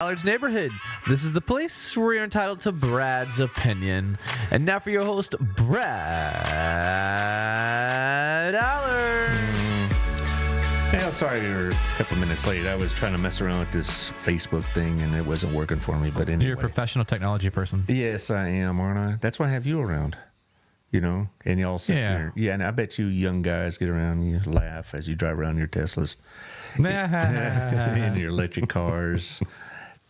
Allard's Neighborhood. This is the place where you're entitled to Brad's opinion. And now for your host, Brad Allard. Yeah, sorry you're a couple minutes late. I was trying to mess around with this Facebook thing, and it wasn't working for me. But anyway. You're a professional technology person. Yes, I am, aren't I? That's why I have you around, and y'all sit there. Yeah, and I bet you young guys get around and you laugh as you drive around your Teslas and your electric cars.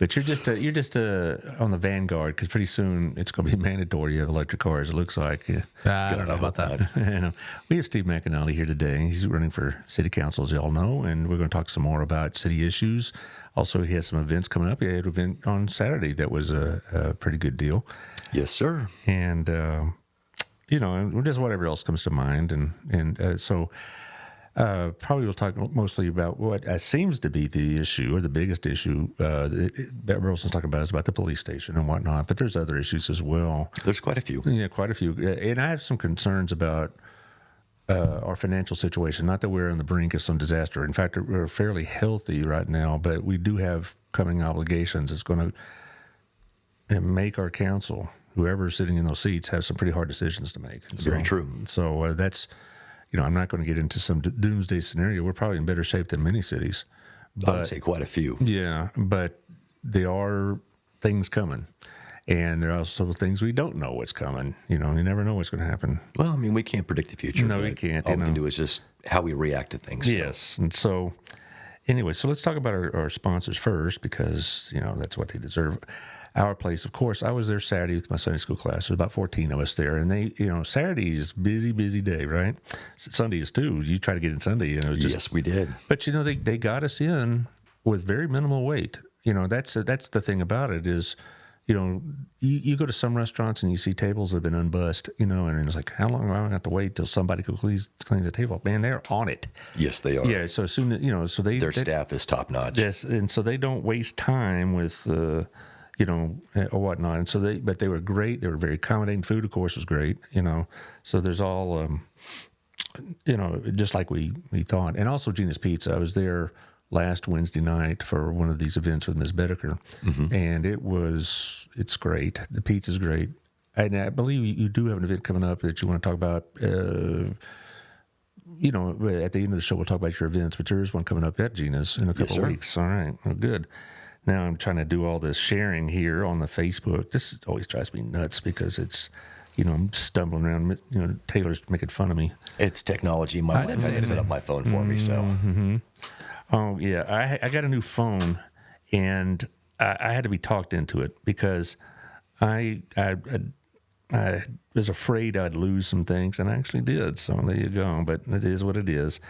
But you're just on the vanguard, because pretty soon it's going to be mandatory you have electric cars, it looks like. I don't know about that. We have Steve McAnally here today. He's running for city council, as you all know, and we're going to talk some more about city issues. Also, he has some events coming up. He had an event on Saturday that was a pretty good deal. Yes, sir. And, just whatever else comes to mind. So probably we'll talk mostly about what seems to be the issue, or the biggest issue that Burleson's talking about, is about the police station and whatnot. But there's other issues as well. There's quite a few. Yeah, quite a few. And I have some concerns about our financial situation. Not that we're on the brink of some disaster. In fact, we're fairly healthy right now, but we do have coming obligations. It's going to make our council, whoever's sitting in those seats, have some pretty hard decisions to make. Very true. So that's... I'm not going to get into some doomsday scenario. We're probably in better shape than many cities. I would say quite a few. Yeah, but there are things coming. And there are also things we don't know what's coming. You never know what's going to happen. Well, we can't predict the future. No, we can't. All we can do is just how we react to things. Yes. And so, anyway, so let's talk about our sponsors first, because, that's what they deserve. Our place, of course, I was there Saturday with my Sunday school class. There's about 14 of us there. And they, Saturday is busy day, right? Sunday is too. You try to get in Sunday, Yes, we did. But, they got us in with very minimal wait. That's the thing about it is, you go to some restaurants and you see tables that have been unbussed, and it's like, how long am I going to have to wait till somebody could please clean the table? Man, they're on it. Yes, they are. Yeah, so as soon as, their staff is top notch. Yes, and so they don't waste time with, or whatnot. And so but they were great. They were very accommodating. Food, of course, was great, So there's all, just like we thought. And also Gina's Pizza. I was there last Wednesday night for one of these events with Ms. Bedecker, and it's great. The pizza's great. And I believe you do have an event coming up that you want to talk about. At the end of the show, we'll talk about your events, but there is one coming up at Gina's in a couple of weeks. All right, well, good. Now I'm trying to do all this sharing here on the Facebook. This always drives me nuts because it's, I'm stumbling around. Taylor's making fun of me. It's technology. My wife had to set up my phone for me, so. Mm-hmm. Oh, yeah. I got a new phone, and I had to be talked into it because I was afraid I'd lose some things, and I actually did. So there you go. But it is what it is.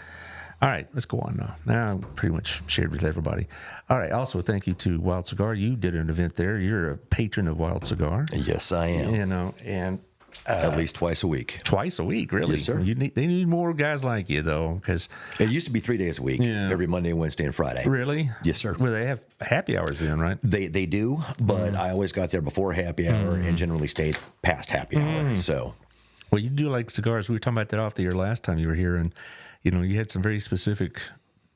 All right, let's go on now. Now I'm pretty much shared with everybody. All right, also thank you to Wild Cigar. You did an event there. You're a patron of Wild Cigar. Yes, I am. And at least twice a week. Twice a week, really? Yes, sir. They need more guys like you, though, because it used to be 3 days a week, every Monday, Wednesday, and Friday. Really? Yes, sir. Well, they have happy hours then, right? They do, but I always got there before happy hour and generally stayed past happy hour. So, well, you do like cigars. We were talking about that off the air last time you were here, and you had some very specific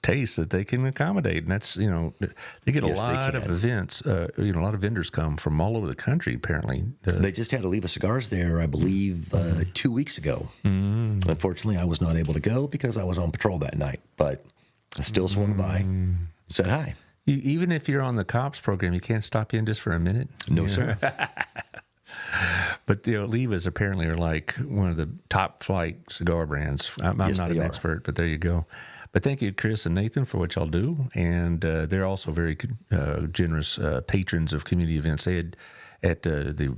tastes that they can accommodate, and that's they get a lot of events. A lot of vendors come from all over the country. Apparently, they just had Oliva Cigars there, I believe, 2 weeks ago. Unfortunately, I was not able to go because I was on patrol that night, but I still swung by, said hi. Even if you're on the cops program, you can't stop in just for a minute. No, sir. But the Olivas apparently are like one of the top flight cigar brands. I'm not an expert, but there you go. But thank you, Chris and Nathan, for what y'all do. And they're also very generous patrons of community events. They had at the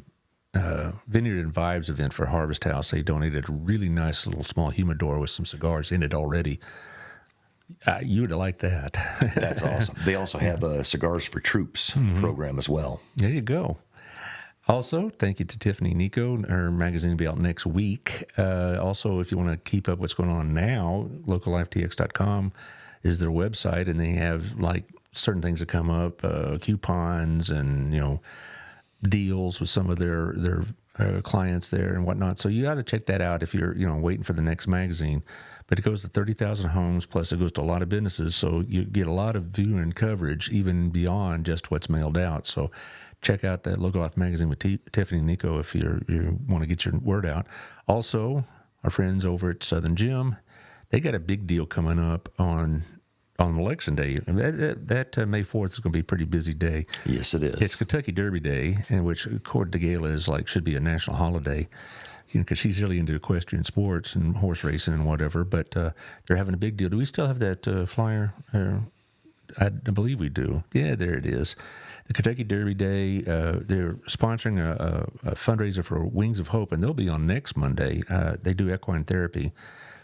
Vineyard and Vibes event for Harvest House, they donated a really nice little small humidor with some cigars in it already. You would have liked that. That's awesome. They also have a Cigars for Troops program as well. There you go. Also, thank you to Tiffany Nico. Her magazine will be out next week. Also, if you want to keep up what's going on now, locallifetx.com is their website, and they have like certain things that come up, coupons and deals with some of their clients there and whatnot. So you got to check that out if you're waiting for the next magazine. But it goes to 30,000 homes, plus it goes to a lot of businesses. So you get a lot of view and coverage even beyond just what's mailed out. So check out that Local Life magazine with Tiffany and Nico if you want to get your word out. Also, our friends over at Southern Gym, they got a big deal coming up on Election Day. That May 4th is going to be a pretty busy day. Yes, it is. It's Kentucky Derby Day, in which, according to Gayla, is should be a national holiday. Because she's really into equestrian sports and horse racing and whatever. But they're having a big deal. Do we still have that flyer? I believe we do. Yeah, there it is. The Kentucky Derby Day. They're sponsoring a fundraiser for Wings of Hope, and they'll be on next Monday. They do equine therapy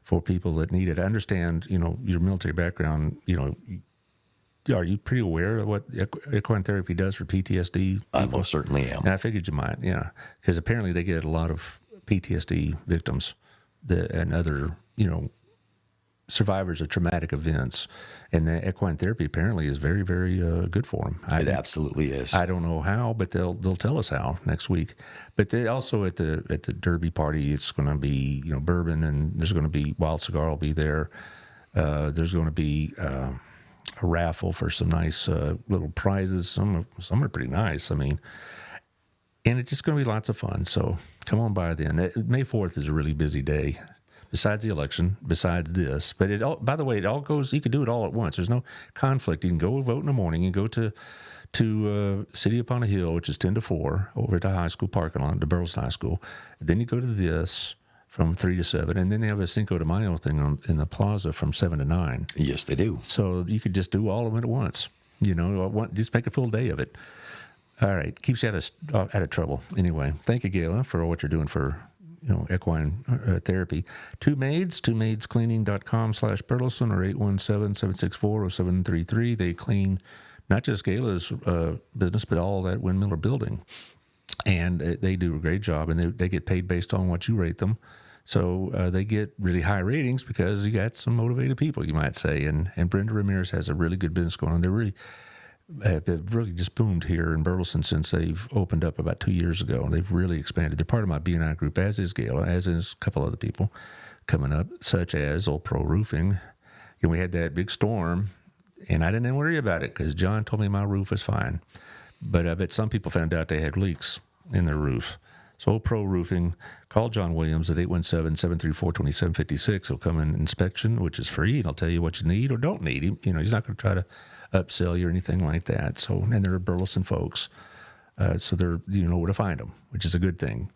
for people that need it. I understand, your military background. Are you pretty aware of what equine therapy does for PTSD? I most certainly am. And I figured you might, yeah, because apparently they get a lot of PTSD victims and other, survivors of traumatic events. And the equine therapy apparently is very, very good for them. It absolutely is. I don't know how, but they'll tell us how next week. But they also at the Derby party, it's going to be, bourbon, and there's going to be Wild Cigar will be there. There's going to be a raffle for some nice little prizes. Some are pretty nice. And it's just going to be lots of fun. So come on by then. May 4th is a really busy day, besides the election, besides this. But by the way, it all goes, you can do it all at once. There's no conflict. You can go vote in the morning and go to City Upon a Hill, which is 10 to 4, over at the high school parking lot, the Burleson High School. Then you go to this from 3 to 7. And then they have a Cinco de Mayo thing in the plaza from 7 to 9. Yes, they do. So you could just do all of them at once. Just make a full day of it. All right, keeps you out of trouble. Anyway, thank you, Gayla, for what you're doing for equine therapy. Two Maids, twomaidscleaning.com/Burleson or 817-764-0733. They clean not just Gayla's business, but all that Windmiller building, and they do a great job. And they get paid based on what you rate them. So they get really high ratings because you got some motivated people, you might say. And Brenda Ramirez has a really good business going on. They've really just boomed here in Burleson since they've opened up about 2 years ago. They've really expanded. They're part of my B&I group, as is Gayla, as is a couple other people coming up, such as Old Pro Roofing. We had that big storm, and I didn't worry about it because John told me my roof was fine. But I bet some people found out they had leaks in their roof. So Old Pro Roofing, call John Williams at 817-734-2756. He'll come in inspection, which is free, and he'll tell you what you need or don't need. He's not going to try to upsell you or anything like that. So, and they're Burleson folks, so you know where to find them, which is a good thing.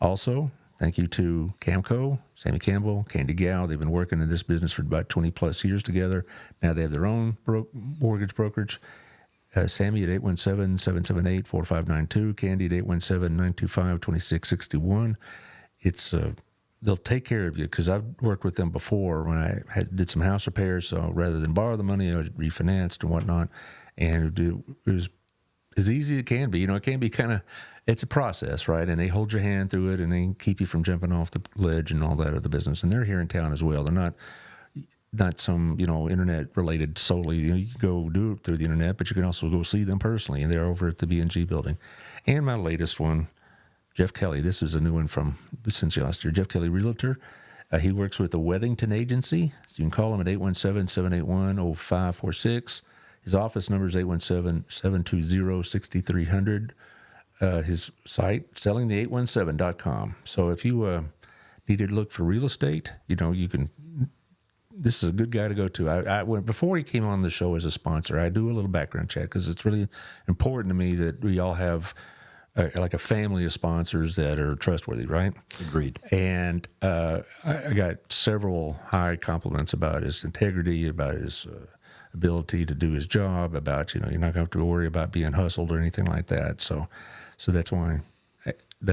Also, thank you to Camco, Sammy Campbell, Candy Gal. They've been working in this business for about 20 plus years together. Now they have their own mortgage brokerage. Sammy at 817-778-4592. Candy at 817-925-2661. They'll take care of you because I've worked with them before when I did some house repairs. So rather than borrow the money, I refinanced and whatnot. And it was as easy as it can be. It can be it's a process, right? And they hold your hand through it and they keep you from jumping off the ledge and all that other business. And they're here in town as well. They're not some, internet related solely. You can go do it through the internet, but you can also go see them personally. And they're over at the B&G building. And my latest one, Jeff Kelly. This is a new one since last year. Jeff Kelly, realtor. He works with the Wethington Agency. So you can call him at 817-781-0546. His office number is 817-720-6300. His site, sellingthe817.com. So if you need to look for real estate, you can. This is a good guy to go to. Before he came on the show as a sponsor, I do a little background check because it's really important to me that we all have like a family of sponsors that are trustworthy, right? Agreed. And I got several high compliments about his integrity, about his ability to do his job, about, you're not going to have to worry about being hustled or anything like that. So that's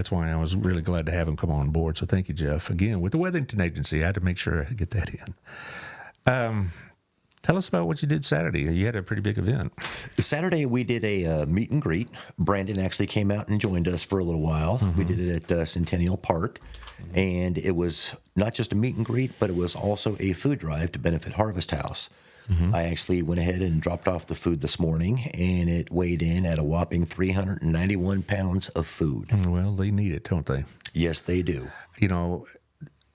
why I was really glad to have him come on board. So thank you, Jeff. Again, with the Wethington Agency, I had to make sure I get that in. Tell us about what you did Saturday. You had a pretty big event. Saturday, we did a meet and greet. Brandon actually came out and joined us for a little while. Mm-hmm. We did it at Centennial Park. Mm-hmm. And it was not just a meet and greet, but it was also a food drive to benefit Harvest House. I actually went ahead and dropped off the food this morning, and it weighed in at a whopping 391 pounds of food. Well, they need it, don't they? Yes, they do. You know,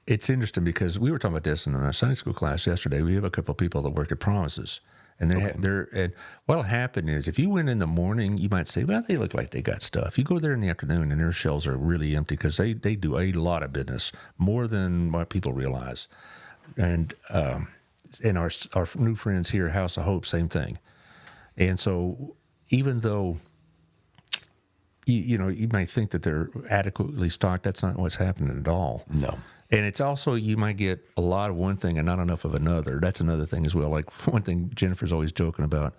it's interesting because we were talking about this in our Sunday school class yesterday. We have a couple of people that work at Promises. And and what'll happen is if you went in the morning, you might say, well, they look like they got stuff. You go there in the afternoon and their shelves are really empty because they do a lot of business, more than what people realize. And our new friends here, House of Hope, same thing. And so even though, you might think that they're adequately stocked, that's not what's happening at all. No. And it's also, you might get a lot of one thing and not enough of another. That's another thing as well. Like one thing Jennifer's always joking about,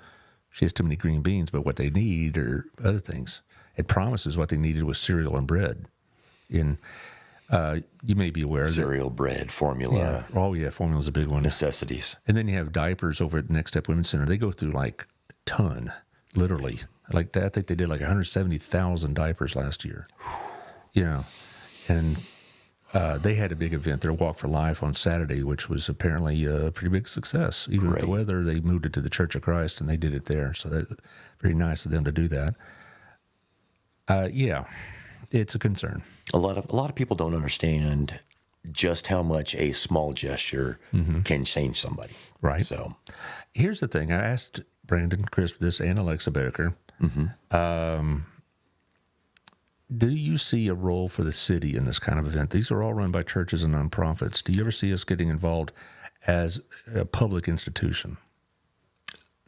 she has too many green beans, but what they need are other things. At Promises, what they needed was cereal and bread. You may be aware Cereal, bread, formula. that. Oh, yeah, formula's a big one. Necessities. And then you have diapers over at Next Step Women's Center. They go through like a ton, literally. Like that, I think they did like 170,000 diapers last year. And they had a big event, their Walk for Life on Saturday, which was apparently a pretty big success. Even with the weather, they moved it to the Church of Christ, and they did it there. So that's very nice of them to do that. Yeah, it's a concern. A lot of people don't understand just how much a small gesture can change somebody. Right. So Here's the thing. I asked Brandon, Chris this, and Alexa Bedecker, do you see a role for the city in this kind of event? These are all run by churches and nonprofits. Do you ever see us getting involved as a public institution?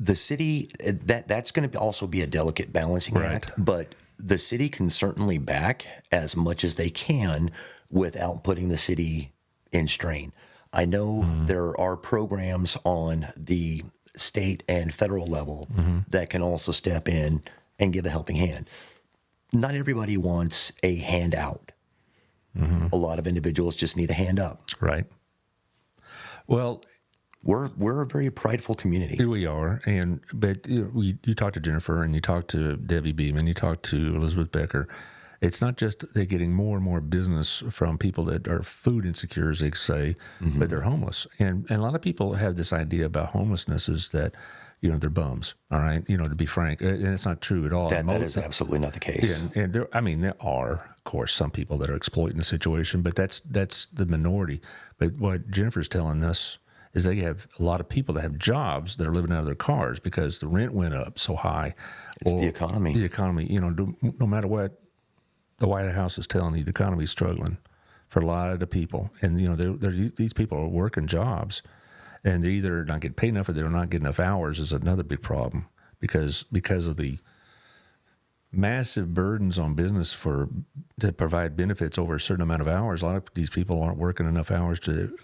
the city, that's going to also be a delicate balancing act, but the city can certainly back as much as they can without putting the city in strain. I know there are programs on the state and federal level that can also step in and give a helping hand. Not everybody wants a handout. A lot of individuals just need a hand up. Right. Well, we're a very prideful community. we are, but you talk to Jennifer and you talk to Debbie Beeman, you talk to Elizabeth Becker. It's not just they're getting more and more business from people that are food insecure, as they say, but they're homeless. And a lot of people have this idea about homelessness is that, they're bums, all right? To be frank, and it's not true at all. That is absolutely not the case. Yeah, and there are, of course, some people that are exploiting the situation, but that's the minority. But what Jennifer's telling us is they have a lot of people that have jobs that are living out of their cars because the rent went up so high. It's the economy. The economy, no matter what the White House is telling you, the economy is struggling for a lot of the people. And, these people are working jobs, and they're either not getting paid enough or they're not getting enough hours is another big problem because of the massive burdens on business to provide benefits over a certain amount of hours. A lot of these people aren't working enough hours to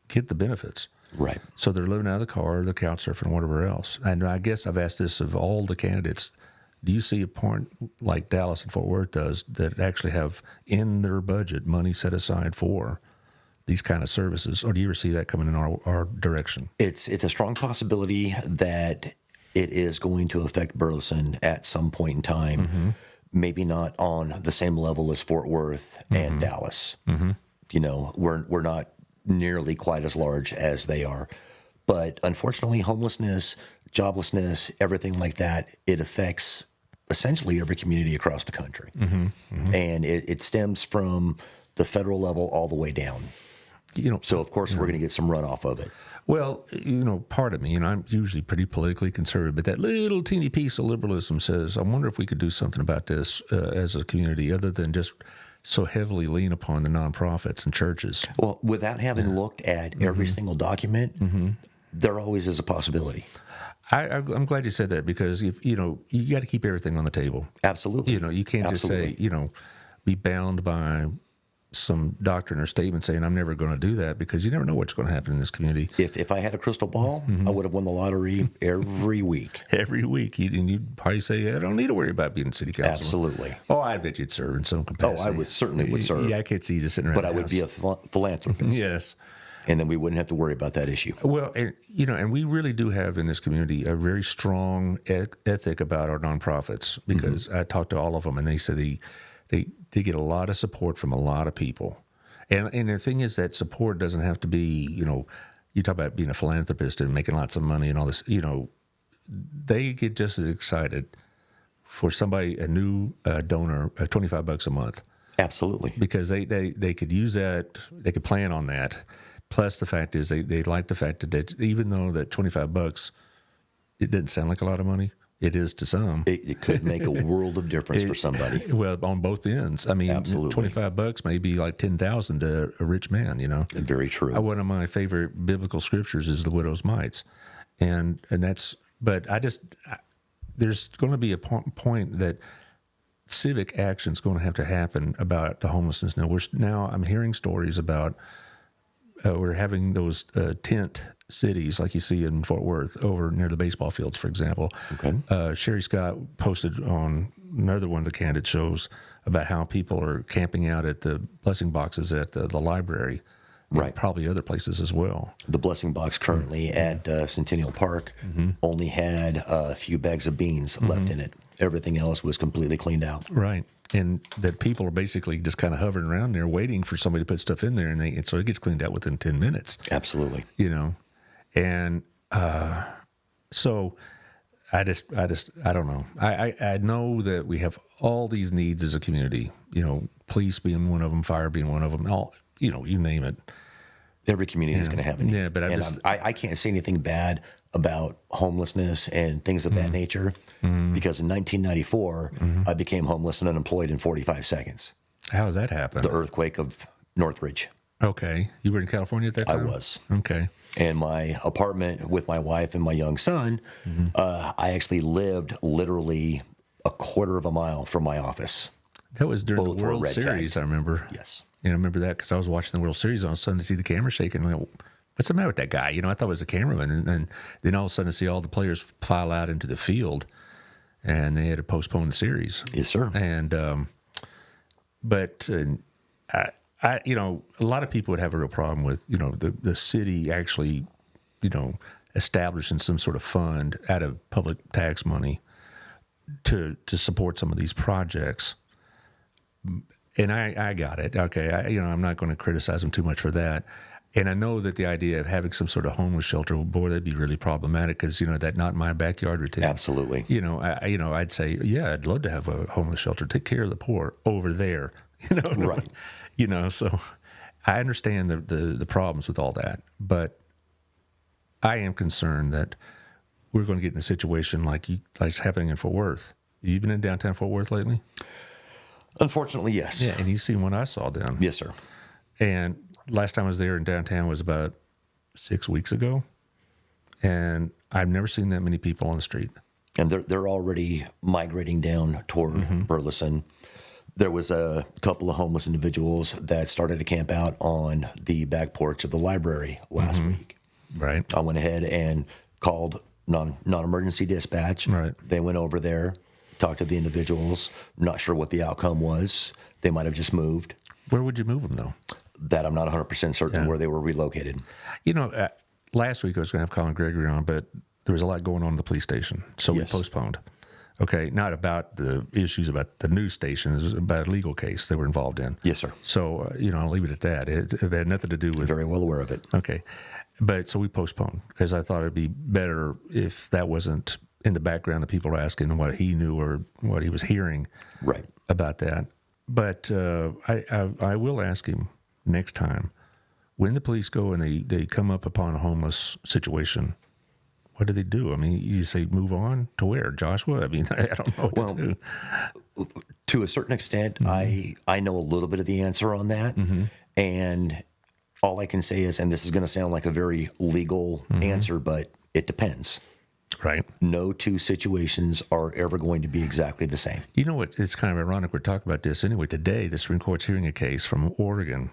get the benefits. Right. So they're living out of the car, the couch surfing, whatever else. And I guess I've asked this of all the candidates. Do you see a point like Dallas and Fort Worth does that actually have in their budget money set aside for these kind of services? Or do you ever see that coming in our direction? It's a strong possibility that it is going to affect Burleson at some point in time. Maybe not on the same level as Fort Worth and Dallas. We're not nearly quite as large as they are. But unfortunately, homelessness, joblessness, everything like that, it affects essentially every community across the country. And it stems from the federal level all the way down. So, of course, we're going to get some runoff of it. Well, part of me, I'm usually pretty politically conservative, but that little teeny piece of liberalism says, I wonder if we could do something about this as a community other than just so heavily lean upon the nonprofits and churches. Well, without having looked at every single document, there always is a possibility. I'm glad you said that because you got to keep everything on the table. Absolutely. You can't just say, be bound by some doctrine or statement saying I'm never going to do that because you never know what's going to happen in this community. If I had a crystal ball, I would have won the lottery every week. Every week. You'd probably say, I don't need to worry about being city councilman. Absolutely. Oh, I bet you'd serve in some capacity. Oh, I would certainly serve. Yeah, I can't see you just sitting around But I would be a philanthropist. Yes. And then we wouldn't have to worry about that issue. Well, and we really do have in this community a very strong ethic about our nonprofits because I talked to all of them and they said they get a lot of support from a lot of people. And the thing is that support doesn't have to be, you talk about being a philanthropist and making lots of money and all this, they get just as excited for somebody, a new donor, $25 a month. Absolutely. Because they could use that, they could plan on that. Plus the fact is they like the fact that even though that $25, it didn't sound like a lot of money. It is to some. It could make a world of difference for somebody. Well, on both ends. I mean, Absolutely. $25 may be like 10,000 to a rich man, Very true. One of my favorite biblical scriptures is the widow's mites. And that's, but there's going to be a point that civic action is going to happen about the homelessness. Now I'm hearing stories about we're having those tent cities like you see in Fort Worth over near the baseball fields, for example. Okay. Sherry Scott posted on another one of the candid shows about how people are camping out at the blessing boxes at the library. Right. Probably other places as well. The blessing box currently at Centennial Park only had a few bags of beans left in it. Everything else was completely cleaned out. Right. And that people are basically just kind of hovering around there waiting for somebody to put stuff in there, and so it gets cleaned out within 10 minutes. Absolutely. And so I don't know. I know that we have all these needs as a community, police being one of them, fire being one of them, all, you name it. Every community is going to have a need. Yeah, but I can't say anything bad about homelessness and things of that nature because in 1994, I became homeless and unemployed in 45 seconds. How does that happen? The earthquake of Northridge. Okay. You were in California at that time? I was. Okay. And my apartment with my wife and my young son, I actually lived literally a quarter of a mile from my office. That was during Both the were World red Series, tagged. I remember. Yes. I remember that because I was watching the World Series on Sunday to see the camera shaking. And I went, what's the matter with that guy? I thought it was a cameraman. And then all of a sudden I see all the players file out into the field, and they had to postpone the series. Yes, sir. And, a lot of people would have a real problem with, the city actually, establishing some sort of fund out of public tax money to support some of these projects. And I got it. Okay. I'm not going to criticize them too much for that. And I know that the idea of having some sort of homeless shelter, boy, that'd be really problematic because, that not in my backyard routine. Absolutely. I'd say, yeah, I'd love to have a homeless shelter. Take care of the poor over there. Right. So I understand the problems with all that, but I am concerned that we're going to get in a situation like it's happening in Fort Worth. You been in downtown Fort Worth lately? Unfortunately, yes. Yeah, and you've seen what I saw then. Yes, sir. And last time I was there in downtown was about 6 weeks ago, and I've never seen that many people on the street. And they're already migrating down toward Burleson. There was a couple of homeless individuals that started to camp out on the back porch of the library last week. Right. I went ahead and called non-emergency dispatch. Right. They went over there, talked to the individuals. Not sure what the outcome was. They might have just moved. Where would you move them, though? That I'm not 100% certain where they were relocated. Last week I was going to have Colin Gregory on, but there was a lot going on at the police station, so Yes. we postponed. Okay, not about the issues about the news station, it was about a legal case they were involved in. Yes, sir. So, I'll leave it at that. It had nothing to do with... Very well aware of it. Okay. But so we postponed because I thought it'd be better if that wasn't in the background. The people were asking what he knew or what he was hearing Right. about that. But I will ask him next time when the police go and they come up upon a homeless situation, what do they do? I mean, you say move on to where? Joshua? I mean, I don't know what to do. To a certain extent, I know a little bit of the answer on that. And all I can say is, and this is going to sound like a very legal answer, but it depends. Right. No two situations are ever going to be exactly the same. You know what? It's kind of ironic we're talking about this anyway. Today, the Supreme Court's hearing a case from Oregon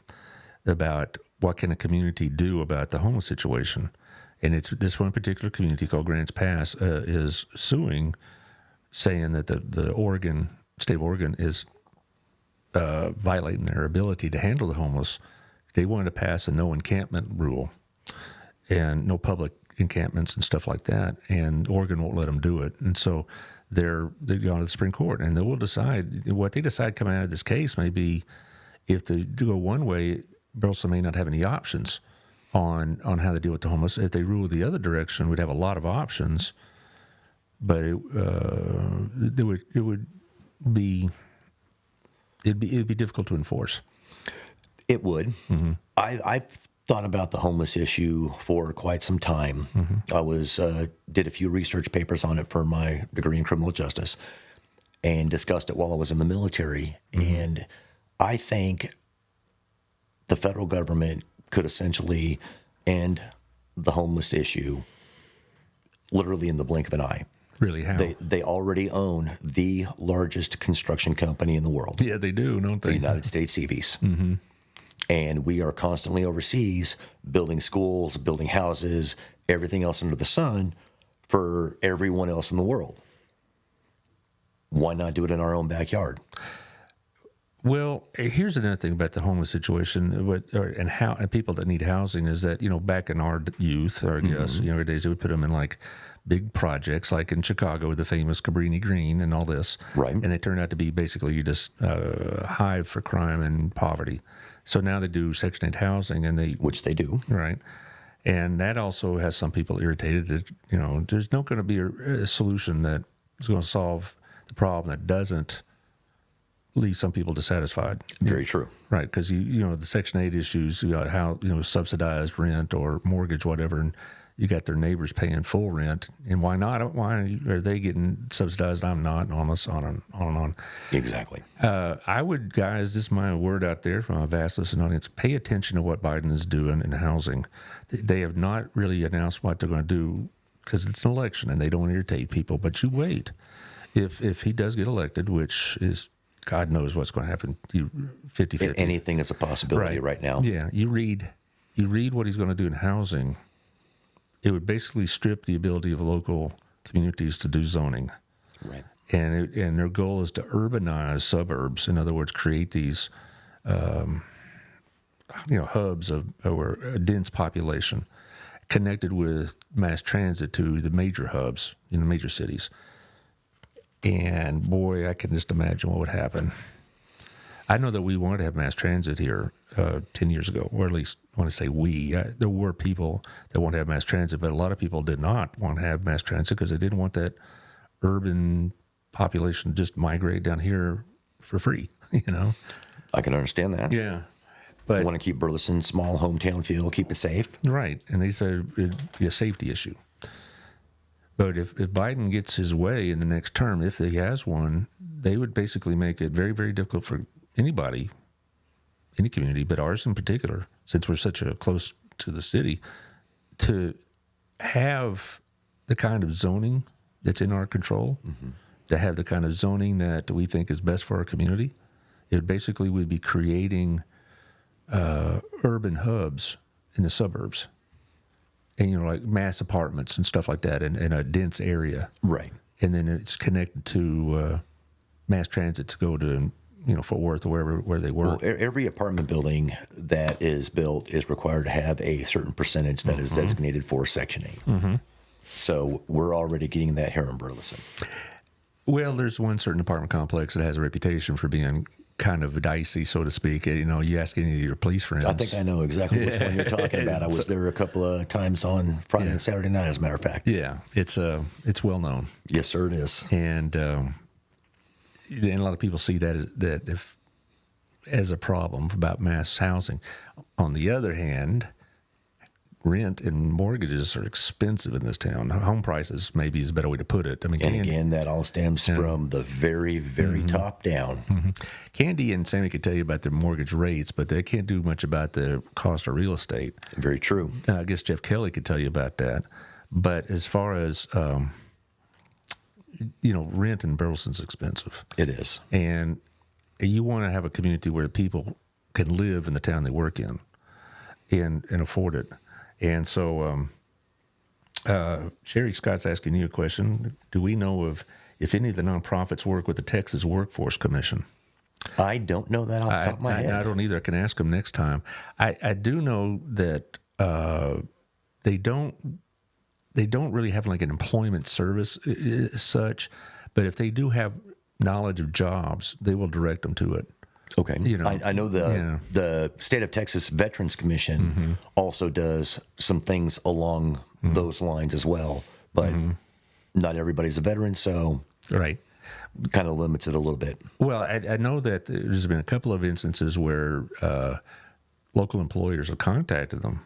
about what can a community do about the homeless situation. And it's this one particular community called Grants Pass is suing, saying that the state of Oregon is violating their ability to handle the homeless. They wanted to pass a no encampment rule and no public encampments and stuff like that, and Oregon won't let them do it. And so they've gone to the Supreme Court, and they will decide. What they decide coming out of this case may be if they do go one way, Burleson may not have any options on how they deal with the homeless. If they rule the other direction, we'd have a lot of options, but it'd be difficult to enforce. It would. I've thought about the homeless issue for quite some time. I did a few research papers on it for my degree in criminal justice and discussed it while I was in the military. And I think the federal government could essentially end the homeless issue literally in the blink of an eye. Really, how? They already own the largest construction company in the world, Yeah, they do, don't the they? United States Seabees. And we are constantly overseas building schools, building houses, everything else under the sun for everyone else in the world. Why not do it in our own backyard? Well, here's another thing about the homeless situation, and people that need housing is that, back in our youth, or I guess, younger days, they would put them in like big projects, like in Chicago, the famous Cabrini Green and all this. Right. And they turned out to be basically just a hive for crime and poverty. So now they do Section 8 housing, Which they do. right. And that also has some people irritated that, there's not going to be a solution that is going to solve the problem that doesn't leave some people dissatisfied. Very true. Right, because the Section 8 issues, how subsidized rent or mortgage, whatever, and you got their neighbors paying full rent, and why not? Why are they getting subsidized? I'm not, and on and on. Exactly. I would, guys, this is my word out there from a vast listening audience, pay attention to what Biden is doing in housing. They have not really announced what they're going to do because it's an election and they don't want to irritate people, but you wait. If he does get elected, which is God knows what's going to happen. 50-50. Anything is a possibility right now. Yeah, you read what he's going to do in housing. It would basically strip the ability of local communities to do zoning, Right. and their goal is to urbanize suburbs. In other words, create these, hubs or a dense population connected with mass transit to the major hubs in the major cities. And boy, I can just imagine what would happen. I know that we wanted to have mass transit here 10 years ago, or at least when I say there were people that wanted to have mass transit, but a lot of people did not want to have mass transit because they didn't want that urban population to just migrate down here for free, I can understand that. Yeah. We But want to keep Burleson small, hometown feel, keep it safe. right, and they said it'd be a safety issue. But if Biden gets his way in the next term, if he has one, they would basically make it very, very difficult for anybody, any community, but ours in particular, since we're such a close to the city, to have the kind of zoning that's in our control, to have the kind of zoning that we think is best for our community. It basically would be creating urban hubs in the suburbs. And, like mass apartments and stuff like that in a dense area. Right. And then it's connected to mass transit to go to, Fort Worth or where they work. Well, every apartment building that is built is required to have a certain percentage that is designated for Section 8. So we're already getting that here in Burleson. Well, there's one certain apartment complex that has a reputation for being kind of dicey, so to speak. You ask any of your police friends. I think I know exactly which one you're talking about. I was there a couple of times on Friday and Saturday night, as a matter of fact. Yeah, it's well known. Yes, sir, it is. And a lot of people see that as a problem about mass housing. On the other hand, rent and mortgages are expensive in this town. Home prices maybe is a better way to put it. I mean, And again, that all stems from the very, very top down. Candy and Sammy could tell you about their mortgage rates, but they can't do much about the cost of real estate. Very true. I guess Jeff Kelly could tell you about that. But as far as rent in Burleson's expensive. It is. And you want to have a community where people can live in the town they work in and afford it. And so Sherry Scott's asking you a question. Do we know if any of the nonprofits work with the Texas Workforce Commission? I don't know that off the top of my head. I don't either. I can ask them next time. I do know that they don't really have like an employment service as such, but if they do have knowledge of jobs, they will direct them to it. Okay. You know, I know the State of Texas Veterans Commission also does some things along those lines as well, but not everybody's a veteran, so right. kind of limits it a little bit. Well, I know that there's been a couple of instances where local employers have contacted them,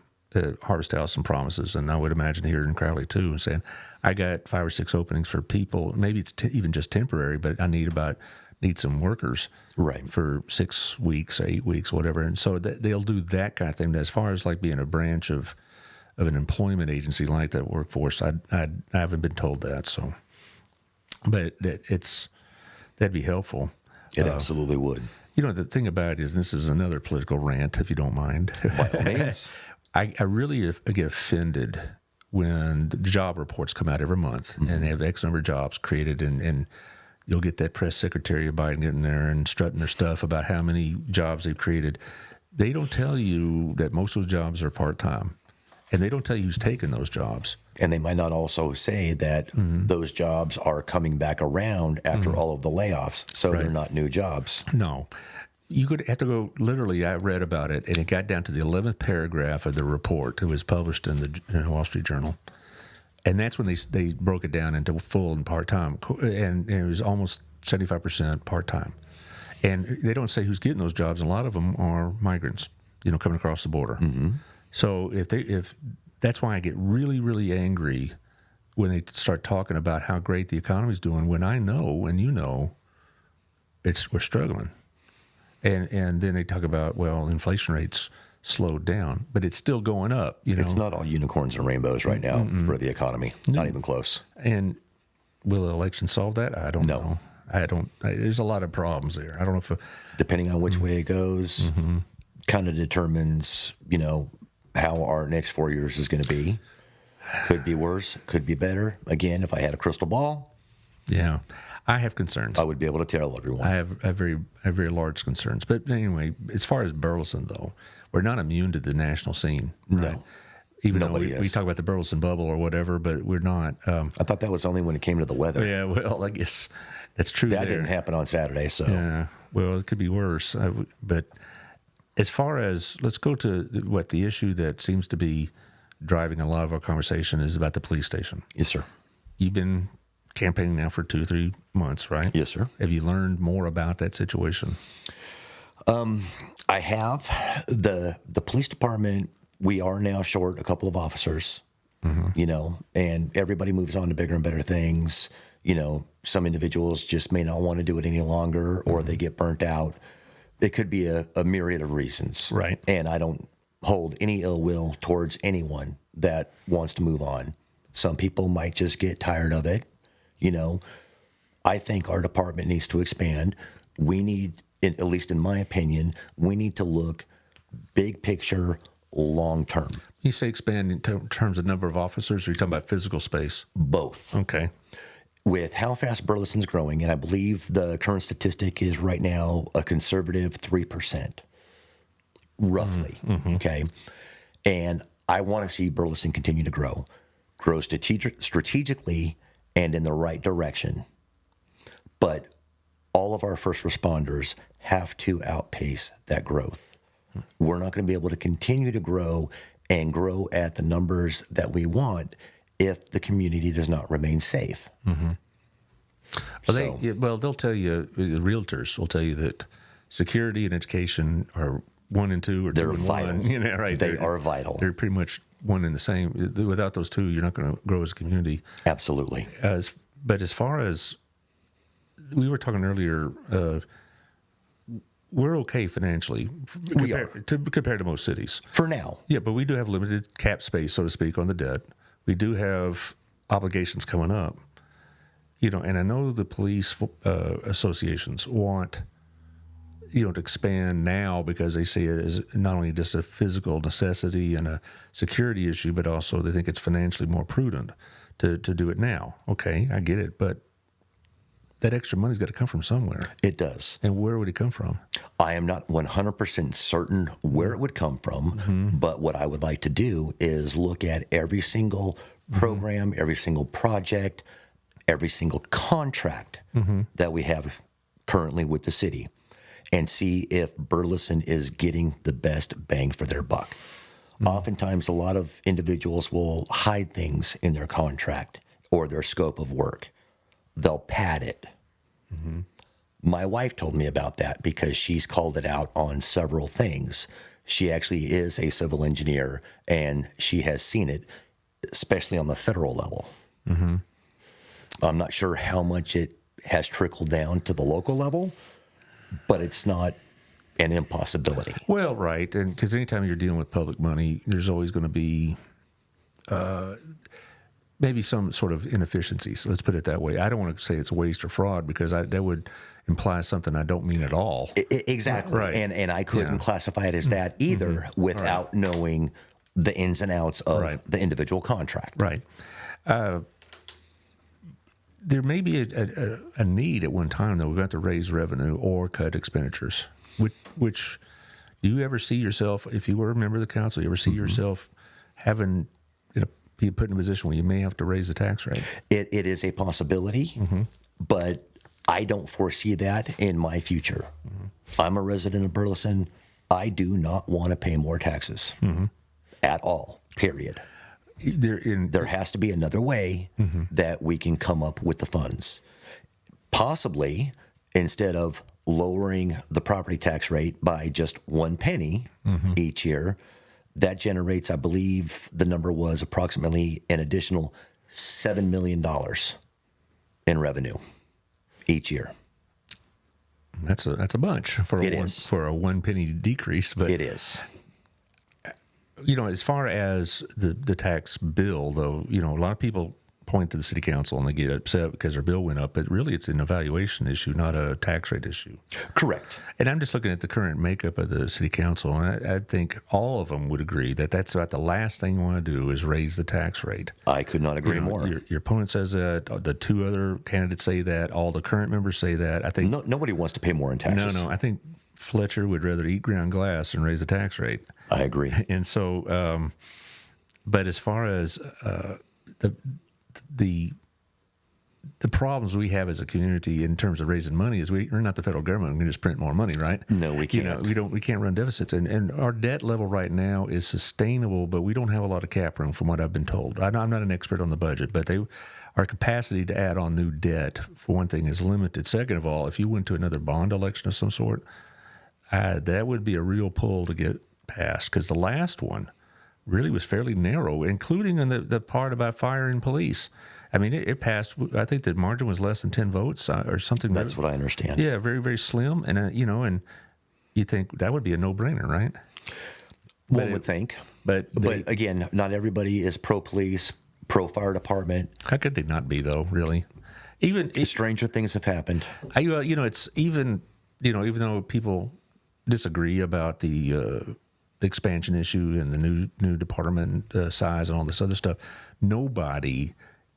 Harvest House and Promises, and I would imagine here in Crowley too, and saying, I got 5 or 6 openings for people. Maybe it's even just temporary, but I need some workers Right. for 6 weeks, 8 weeks, whatever. And so they'll do that kind of thing. As far as like being a branch of an employment agency like that workforce, I haven't been told that. So, but that'd be helpful. It absolutely would. You know, the thing about it is, and this is another political rant, if you don't mind. By all means. I really get offended when the job reports come out every month and they have X number of jobs created, and you'll get that press secretary of Biden getting there and strutting their stuff about how many jobs they've created. They don't tell you that most of those jobs are part-time, and they don't tell you who's taking those jobs. And they might not also say that those jobs are coming back around after all of the layoffs, so they're not new jobs. No. You could have to go, literally, I read about it, and it got down to the 11th paragraph of the report. It was published in the Wall Street Journal. And that's when they broke it down into full and part-time, and it was almost 75% part-time. And they don't say who's getting those jobs, and a lot of them are migrants, coming across the border. So if that's why I get really, really angry when they start talking about how great the economy's doing, when I know, and we're struggling. And then they talk about, well, inflation rates slowed down, but it's still going up. It's not all unicorns and rainbows right now for the economy. Not even close. And will the election solve that? I don't know. There's a lot of problems there. I don't know if depending on which way it goes, kind of determines, how our next 4 years is going to be. Could be worse, could be better. Again, if I had a crystal ball, yeah, I have concerns. I would be able to tell everyone. I have very large concerns. But anyway, as far as Burleson, though, we're not immune to the national scene. Right? No. Even Nobody though we talk about the Burleson bubble or whatever, but we're not. I thought that was only when it came to the weather. Yeah, well, I guess that's true. That didn't happen on Saturday, so. Yeah, well, it could be worse. But as far as, let's go to the issue that seems to be driving a lot of our conversation is about the police station. Yes, sir. You've been campaigning now for 2 or 3 months, right? Yes, sir. Have you learned more about that situation? I have. The police department, we are now short a couple of officers, and everybody moves on to bigger and better things. Some individuals just may not want to do it any longer, or they get burnt out. It could be a myriad of reasons. Right. And I don't hold any ill will towards anyone that wants to move on. Some people might just get tired of it. I think our department needs to expand. We need, at least in my opinion, we need to look big picture, long term. You say expand in terms of number of officers, or are you talking about physical space? Both. Okay. With how fast Burleson's growing, and I believe the current statistic is right now a conservative 3%, roughly. Okay. And I want to see Burleson continue to grow strategically and in the right direction. But all of our first responders have to outpace that growth. We're not going to be able to continue to grow and grow at the numbers that we want if the community does not remain safe. Well, they'll tell you, the realtors will tell you that security and education are 1 and 2, or 2 and vital. 1. Right? They are vital. They're pretty much one and the same. Without those two, you're not going to grow as a community. Absolutely. But as far as we were talking earlier, we're okay financially compared to most cities. For now. Yeah, but we do have limited cap space, so to speak, on the debt. We do have obligations coming up. And I know the police associations want, to expand now because they see it as not only just a physical necessity and a security issue, but also they think it's financially more prudent to do it now. Okay, I get it, but that extra money's got to come from somewhere. It does. And where would it come from? I am not 100% certain where it would come from, but what I would like to do is look at every single program, every single project, every single contract that we have currently with the city, and see if Burleson is getting the best bang for their buck. Oftentimes, a lot of individuals will hide things in their contract or their scope of work. They'll pad it. My wife told me about that because she's called it out on several things. She actually is a civil engineer, and she has seen it, especially on the federal level. I'm not sure how much it has trickled down to the local level, but it's not an impossibility. Well, right, and because anytime you're dealing with public money, there's always going to be maybe some sort of inefficiencies. Let's put it that way. I don't want to say it's waste or fraud because that would imply something I don't mean at all. Exactly, Right. And I couldn't classify it as that either without knowing the ins and outs of the individual contract. Right. There may be a need at one time, though, we're going to have to raise revenue or cut expenditures. Which do you ever see yourself, if you were a member of the council, you ever see yourself having be put in a position where you may have to raise the tax rate? It is a possibility, but I don't foresee that in my future. I'm a resident of Burleson. I do not want to pay more taxes at all, period. There has to be another way that we can come up with the funds. Possibly, instead of lowering the property tax rate by just 1 penny each year, that generates, I believe the number was approximately an additional $7 million in revenue each year. That's a bunch for a 1 penny decrease. But it is. As far as the tax bill, though, a lot of people point to the city council and they get upset because their bill went up, but really it's an evaluation issue, not a tax rate issue. Correct. And I'm just looking at the current makeup of the city council, and I think all of them would agree that that's about the last thing you want to do is raise the tax rate. I could not agree more. Your opponent says that. The two other candidates say that. All the current members say that. I think nobody wants to pay more in taxes. No. I think Fletcher would rather eat ground glass than raise the tax rate. I agree. And so, but as far as the problems we have as a community in terms of raising money is we're not the federal government. We can just print more money, right? No, we can't. We can't run deficits, and our debt level right now is sustainable, but we don't have a lot of cap room, from what I've been told. I'm not an expert on the budget, but our capacity to add on new debt, for one thing, is limited. Second of all, if you went to another bond election of some sort, that would be a real pull to get passed, because the last one really was fairly narrow, including in the part about fire and police. I mean, it passed. I think the margin was less than 10 votes or something. That's what I understand. Yeah, very, very slim. And, and you think that would be a no-brainer, right? One would think. But again, not everybody is pro-police, pro-fire department. How could they not be, though, really? Stranger things have happened. It's even though people disagree about the expansion issue and the new department size and all this other stuff, nobody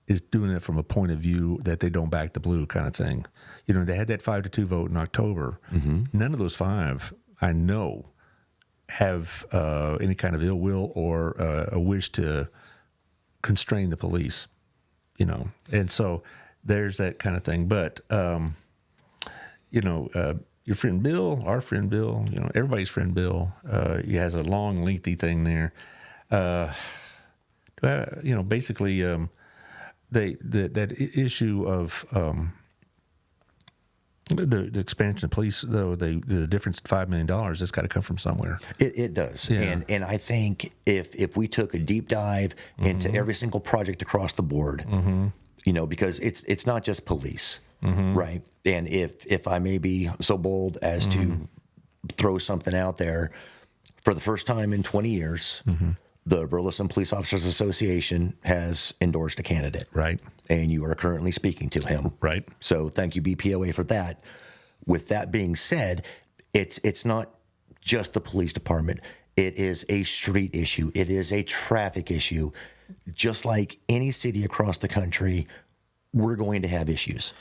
is doing it from a point of view that they don't back the blue kind of thing. They had that 5-2 vote in October. None of those 5, I know, have any kind of ill will or a wish to constrain the police, And so there's that kind of thing. But, your friend Bill, our friend Bill, everybody's friend Bill, he has a long, lengthy thing there. Basically, that issue of the expansion of police, though, the difference in $5 million, that's got to come from somewhere. It does. Yeah. And I think if we took a deep dive into every single project across the board, because it's not just police. Right. And if I may be so bold as to throw something out there, for the first time in 20 years, the Burleson Police Officers Association has endorsed a candidate. Right. And you are currently speaking to him. Right. So thank you, BPOA, for that. With that being said, it's not just the police department. It is a street issue. It is a traffic issue. Just like any city across the country, we're going to have issues.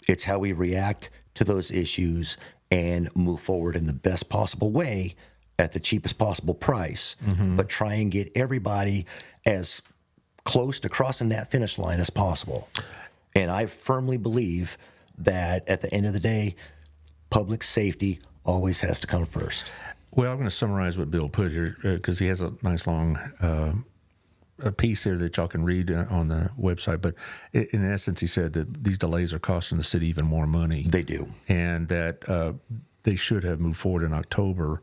It's how we react to those issues and move forward in the best possible way at the cheapest possible price, but try and get everybody as close to crossing that finish line as possible. And I firmly believe that at the end of the day, public safety always has to come first. Well, I'm going to summarize what Bill put here because he has a nice long a piece there that y'all can read on the website. But in essence, he said that these delays are costing the city even more money. They do. And that they should have moved forward in October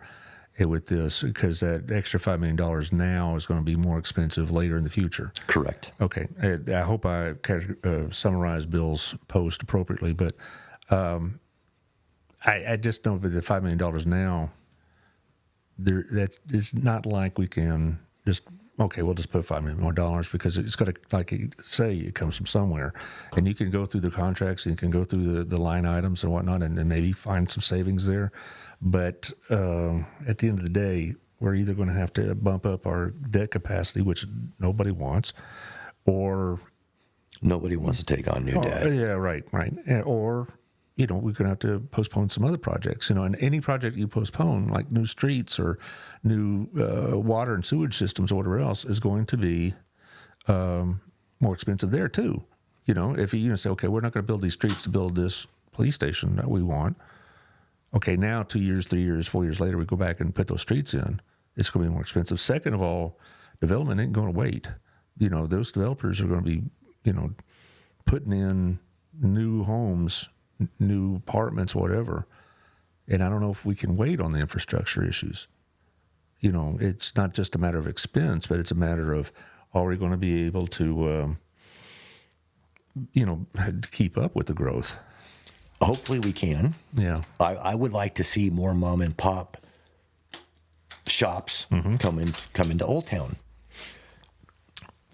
with this because that extra $5 million now is going to be more expensive later in the future. Correct. Okay. I hope I kind of summarized Bill's post appropriately, but I just know that the $5 million now, that it's not like we can just, okay, we'll just put $5 million more because it's got to, like you say, it comes from somewhere. And you can go through the contracts and you can go through the line items and whatnot and maybe find some savings there. But at the end of the day, we're either going to have to bump up our debt capacity, which nobody wants, or nobody wants to take on new debt. Yeah, right. Or, we're going to have to postpone some other projects, and any project you postpone, like new streets or new water and sewage systems or whatever else, is going to be more expensive there too. If you say, okay, we're not going to build these streets to build this police station that we want. Okay, now 2 years, 3 years, 4 years later, we go back and put those streets in. It's going to be more expensive. Second of all, development ain't going to wait. Those developers are going to be, putting in new homes, new apartments, whatever. And I don't know if we can wait on the infrastructure issues. It's not just a matter of expense, but it's a matter of, are we going to be able to, keep up with the growth? Hopefully we can. Yeah. I would like to see more mom and pop shops come into Old Town.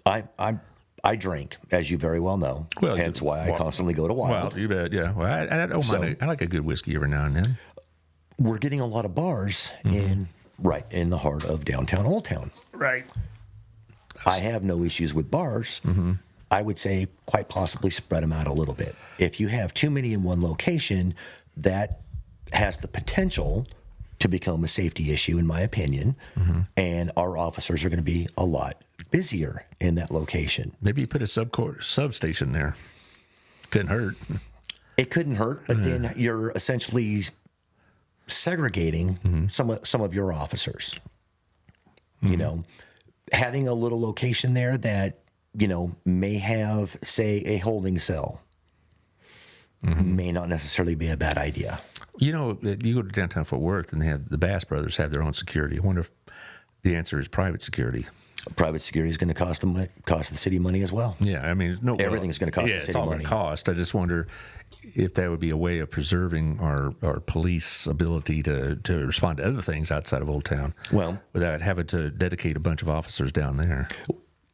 I drink, as you very well know. Well, hence why I constantly go to Wild. Well, you bet. Yeah. Well, I don't mind. I like a good whiskey every now and then. We're getting a lot of bars in the heart of downtown Old Town. Right. I have no issues with bars. I would say quite possibly spread them out a little bit. If you have too many in one location, that has the potential to become a safety issue, in my opinion, and our officers are going to be a lot busier in that location. Maybe you put a substation there. Couldn't hurt. It couldn't hurt, but then you're essentially segregating some of your officers. Having a little location there that may have, say, a holding cell may not necessarily be a bad idea. You go to downtown Fort Worth and the Bass Brothers have their own security. I wonder if the answer is private security. Private security is going to cost the city money as well. Yeah, I mean, everything's going to cost the city it's all money. Going to cost. I just wonder if that would be a way of preserving our police ability to respond to other things outside of Old Town. Well, without having to dedicate a bunch of officers down there.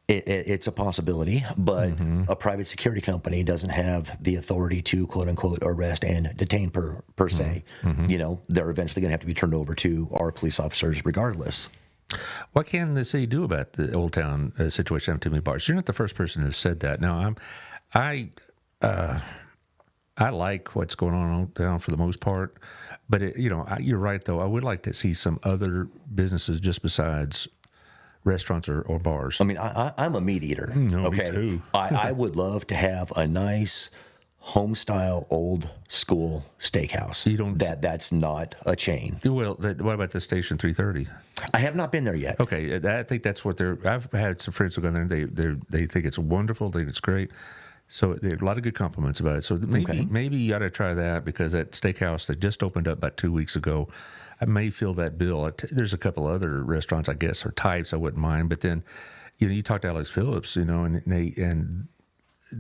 It's a possibility, but a private security company doesn't have the authority to quote unquote arrest and detain per se. They're eventually going to have to be turned over to our police officers regardless. What can the city do about the Old Town situation of too many bars? You're not the first person to have said that. Now, I like what's going on in Old Town for the most part, but you're right though. I would like to see some other businesses just besides restaurants or bars. I mean, I'm a meat eater. No, okay, me too. I would love to have a nice home style old school steakhouse. That's not a chain. Well, what about the Station 330? I have not been there yet. Okay, I think that's what I've had some friends who go there and they think it's wonderful, they think it's great. So there are a lot of good compliments about it. So maybe you ought to try that because that steakhouse that just opened up about 2 weeks ago, I may fill that bill. There's a couple other restaurants, I guess, or types I wouldn't mind. But then, you talk to Alex Phillips, and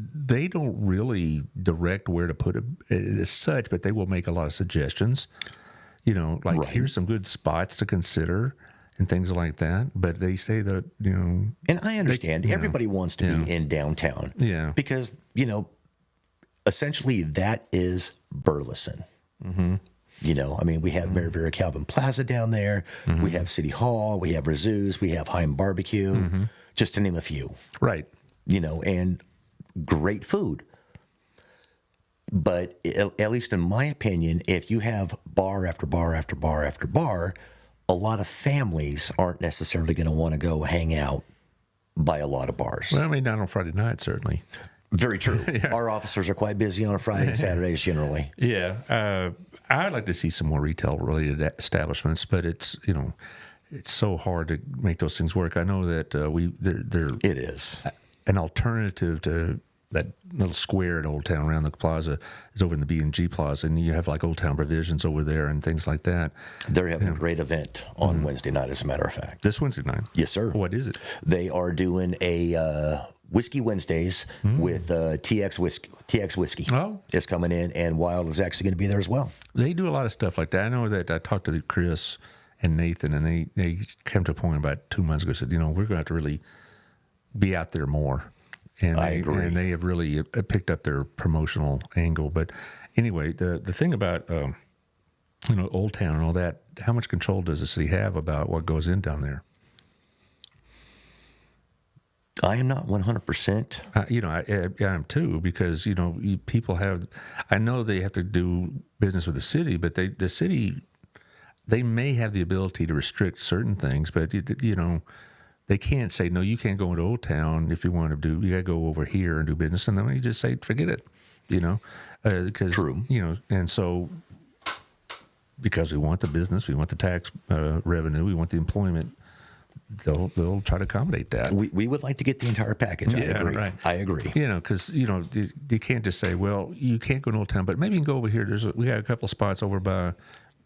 they don't really direct where to put it as such, but they will make a lot of suggestions. Here's some good spots to consider and things like that. But they say that, and I understand everybody wants to be in downtown. Yeah. Because, essentially that is Burleson. I mean, we have Mary Vera Calvin Plaza down there. We have City Hall. We have Razoo's. We have Heim Barbecue, just to name a few. Right. And great food. But at least in my opinion, if you have bar after bar after bar after bar, a lot of families aren't necessarily going to want to go hang out by a lot of bars. Well, I mean, not on Friday night, certainly. Very true. Our officers are quite busy on Friday and Saturdays generally. Yeah. I'd like to see some more retail related establishments, but it's it's so hard to make those things work. I know that they're It is. an alternative to that little square in Old Town around the plaza is over in the B&G Plaza, and you have like Old Town Provisions over there and things like that. They're having a great event on Wednesday night, as a matter of fact. This Wednesday night? Yes, sir. What is it? They are doing a Whiskey Wednesdays with TX Whiskey. TX Whiskey Oh. is coming in, and Wild is actually going to be there as well. They do a lot of stuff like that. I know that I talked to Chris and Nathan, and they came to a point about 2 months ago, said, we're going to have to really be out there more. And I agree. And they have really picked up their promotional angle. But anyway, the thing about Old Town and all that, how much control does the city have about what goes in down there? I am not 100%. I am too, because people have. I know they have to do business with the city, but the city, they may have the ability to restrict certain things, but they can't say, no, you can't go into Old Town if you want to do. You got to go over here and do business, and then you just say, forget it, because True. And so because we want the business, we want the tax revenue, we want the employment. They'll try to accommodate that. We would like to get the entire package. I agree. Right. I agree. Because you can't just say, well, you can't go to Old Town, but maybe you can go over here. We got a couple of spots over by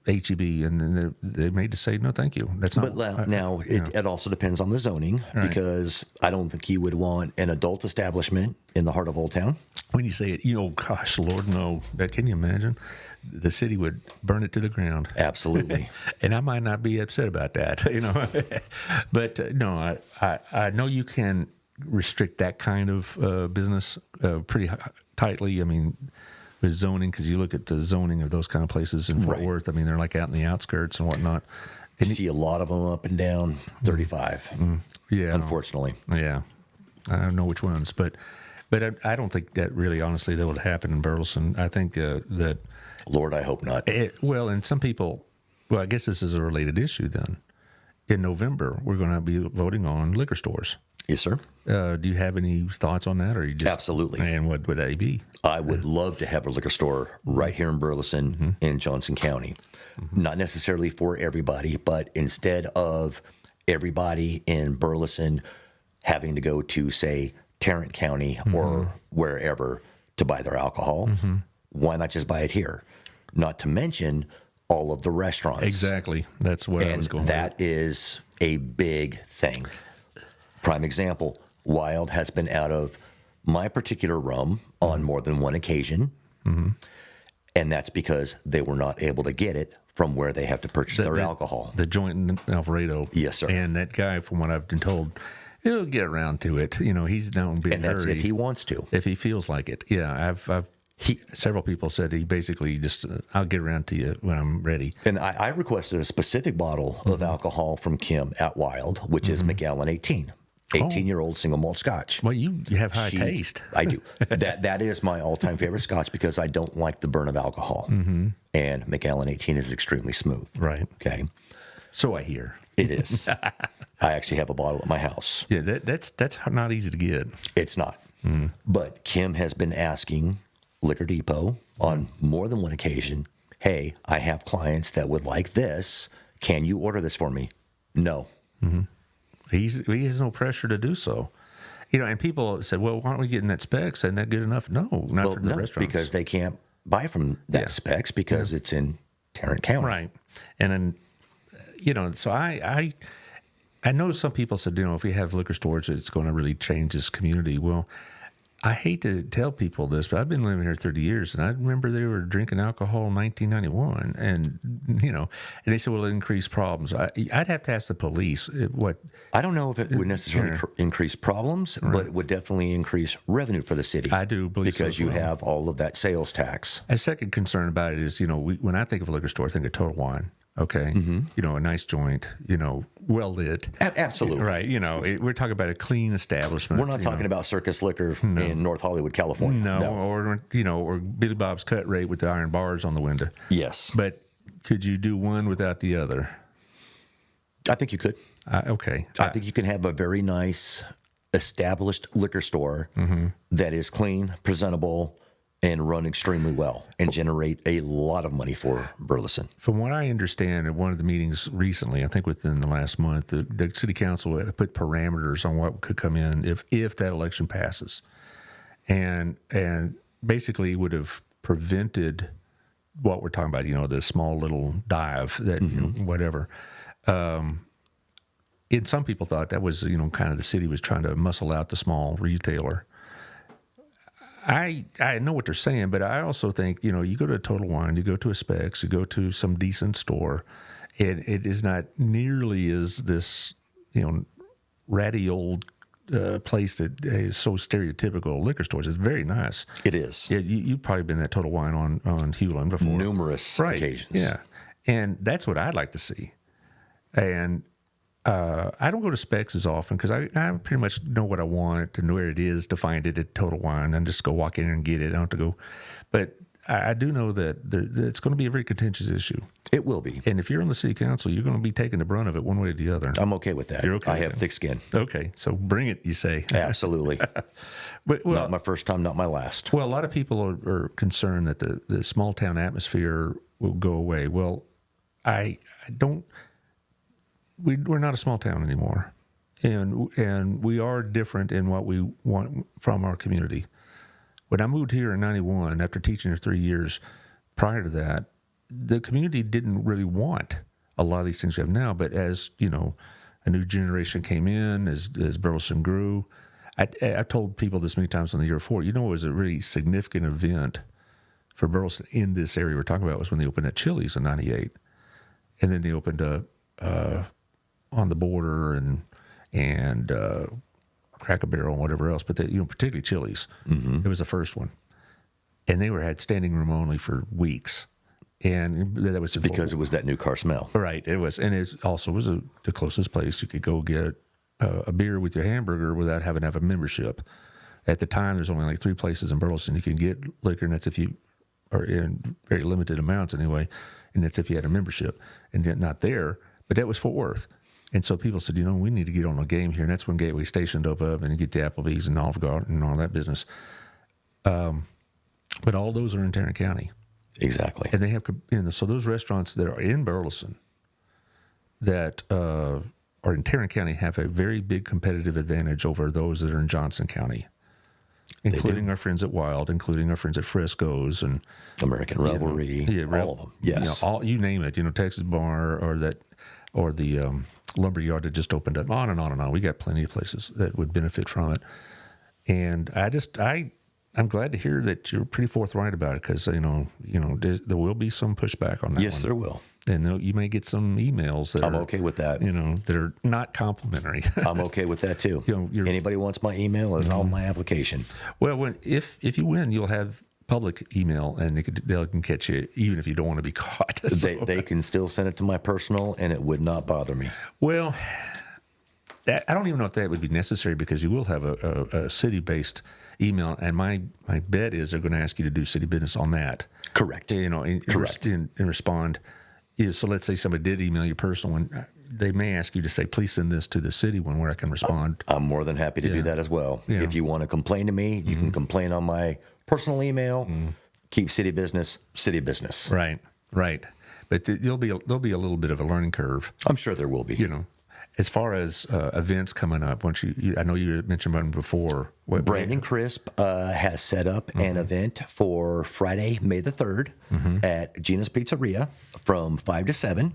HEB, and then they may just say, no, thank you. That's not. But now it also depends on the zoning, because I don't think you would want an adult establishment in the heart of Old Town. When you say it, gosh, Lord, no. Can you imagine? The city would burn it to the ground. Absolutely. And I might not be upset about that, But no, I know you can restrict that kind of business pretty tightly. I mean, with zoning, because you look at the zoning of those kind of places in Fort Right. Worth. I mean, they're like out in the outskirts and whatnot. You see a lot of them up and down 35, Yeah. unfortunately. Yeah. I don't know which ones, but I don't think that really, honestly, that would happen in Burleson. I think that. Lord, I hope not. And some people, I guess this is a related issue then. In November, we're going to be voting on liquor stores. Yes, sir. Do you have any thoughts on that? Or you just, Absolutely. And what would they be? I would love to have a liquor store right here in Burleson in Johnson County. Not necessarily for everybody, but instead of everybody in Burleson having to go to, say, Tarrant County or wherever to buy their alcohol, why not just buy it here? Not to mention all of the restaurants. Exactly. That's what I was going with. And that is a big thing. Prime example, Wild has been out of my particular rum on more than one occasion. And that's because they were not able to get it from where they have to purchase their alcohol. The joint in Alvarado. Yes, sir. And that guy, from what I've been told, he'll get around to it. He's not being And that's hurried. if he wants to. If he feels like it. Yeah, several people said he basically just, I'll get around to you when I'm ready. And I requested a specific bottle of alcohol from Kim at Wild, which is McAnally 18. 18-year-old single malt scotch. Well, you have high taste. I do. That is my all-time favorite scotch because I don't like the burn of alcohol. And McAllen 18 is extremely smooth. Right. Okay. So I hear. It is. I actually have a bottle at my house. Yeah, that's not easy to get. It's not. But Kim has been asking Liquor Depot on more than one occasion, hey, I have clients that would like this. Can you order this for me? No. He has no pressure to do so. And people said, well, why aren't we getting that specs? Isn't that good enough? No, not from the restaurants. Because they can't buy from that specs because it's in Tarrant County. Right. And then, so I know some people said, if we have liquor stores, it's going to really change this community. Well, I hate to tell people this, but I've been living here 30 years, and I remember they were drinking alcohol in 1991, and they said, well, it increased problems. I'd have to ask the police what. I don't know if it would necessarily increase problems, but it would definitely increase revenue for the city. I do believe because so, you have all of that sales tax. A second concern about it is, when I think of a liquor store, I think of Total Wine. Okay, a nice joint, well lit. Absolutely. Right, we're talking about a clean establishment. We're not talking about Circus Liquor in North Hollywood, California. No, or Billy Bob's Cut Rate with the iron bars on the window. Yes. But could you do one without the other? I think you could. Okay. I think you can have a very nice established liquor store that is clean, presentable, and run extremely well and generate a lot of money for Burleson. From what I understand, at one of the meetings recently, I think within the last month, the city council put parameters on what could come in if that election passes, and basically would have prevented what we're talking about. The small little dive that whatever. And some people thought that was kind of the city was trying to muscle out the small retailer. I know what they're saying, but I also think, you go to a Total Wine, you go to a Specs, you go to some decent store, and it is not nearly as this, ratty old place that is so stereotypical liquor stores. It's very nice. It is. Yeah, you've probably been at Total Wine on Hewlin before. Numerous occasions. Yeah. And that's what I'd like to see. And I don't go to Specs as often because I pretty much know what I want and where it is to find it at Total Wine and just go walk in and get it. I don't have to go. But I do know that it's going to be a very contentious issue. It will be. And if you're on the city council, you're going to be taking the brunt of it one way or the other. I'm okay with that. You're okay I with have that? thick skin. Okay. So bring it, you say. Absolutely. But, well, Not my first time, not my last. Well, a lot of people are concerned that the small town atmosphere will go away. Well, I don't. We're not a small town anymore, and we are different in what we want from our community. When I moved here in '91, after teaching here 3 years, prior to that, the community didn't really want a lot of these things we have now. But as a new generation came in, as Burleson grew, I told people this many times in the year before. It was a really significant event for Burleson in this area we're talking about was when they opened at Chili's in '98, and then they opened on the border and Cracker Barrel and whatever else, but particularly Chili's. It was the first one, and they had standing room only for weeks, and that was Because it was that new car smell. right. It was, and it also was the closest place you could go get a beer with your hamburger without having to have a membership. At the time, there's only like 3 places in Burleson you can get liquor, and that's if you are in very limited amounts anyway, and that's if you had a membership, and yet not there. But that was Fort Worth. And so people said, we need to get on a game here. And that's when Gateway Station opened up and you get the Applebee's and Olive Garden and all that business. But all those are in Tarrant County. Exactly. And they have, so those restaurants that are in Burleson that are in Tarrant County have a very big competitive advantage over those that are in Johnson County, including our friends at Wild, including our friends at Frisco's and American Revelry, all of them. Yes. You name it, Texas Bar or the Lumberyard that just opened up, on and on and on. We got plenty of places that would benefit from it. And I'm glad to hear that you're pretty forthright about it because, there will be some pushback on that one. Yes, there will. And you may get some emails that I'm okay with that. that are not complimentary. I'm okay with that too. Anybody wants my email is on my application. Well, if you win, you'll have public email, and they can catch you even if you don't want to be caught. They can still send it to my personal, and it would not bother me. Well, I don't even know if that would be necessary because you will have a city-based email, and my bet is they're going to ask you to do city business on that. Correct. Correct. And respond. So let's say somebody did email you personal one. They may ask you to say, please send this to the city one where I can respond. I'm more than happy to do that as well. Yeah. If you want to complain to me, you can complain on my personal email. Keep city business. Right. But there'll be a little bit of a learning curve. I'm sure there will be. As far as events coming up, once I know you mentioned one before. Brandon Crisp has set up an event for Friday, May the 3rd at Gina's Pizzeria from 5 to 7.